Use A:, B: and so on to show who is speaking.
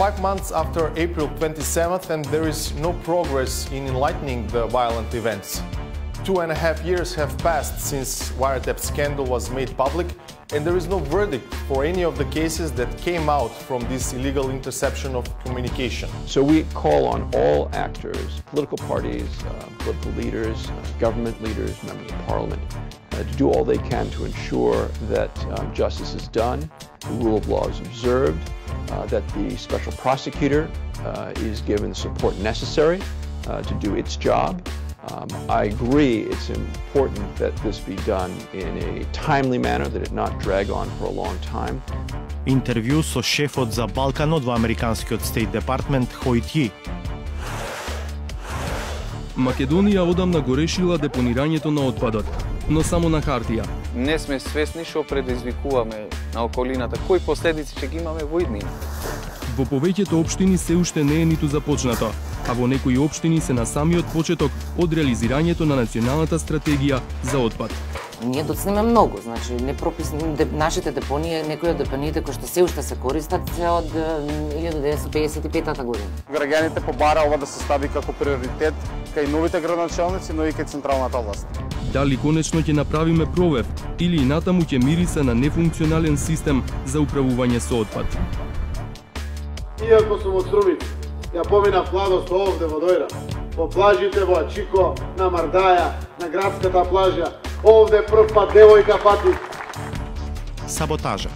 A: 5 months after April 27th, and there is no progress in enlightening the violent events. 2.5 years have passed since wiretap scandal was made public, and there is no verdict for any of the cases that came out from this illegal interception of communication.
B: So we call on all actors, political parties, political leaders, government leaders, members of parliament, to do all they can to ensure that justice is done, the rule of law is observed, that the special prosecutor is given the support necessary to do its job. I agree it's important that this be done in a timely manner, that it not drag on for a long time.
C: Интервју со шефот за Балканот во американскиот State Department Хојт Ји.
D: Македонија одамна го решила депонирањето на отпадот, но само на хартија.
E: Не сме свесни што предизвикуваме на околината, кои последици ќе ги имаме во иднина.
D: Во повеќето општини се уште не е ниту започнато, а во некои општини се на самиот почеток од реализирањето на националната стратегија за отпад.
F: Ние доцнеме многу, значи нашите депонии, некои од депониите кои што се уште се користат се од 1955 година.
G: Граѓаните побара ова да се стави како приоритет кај новите градоначалници, но и кај централната власт.
D: Дали конечно ќе направиме пробив или и натаму ќе мириса на нефункционален систем за управување со отпад.
H: Иако сум од Струмица, ја поминав младост овде во Дојра, по плажите во Ачико, на Мардаја, на градската плажа, овде прв пат девојка пати.
C: Саботажа.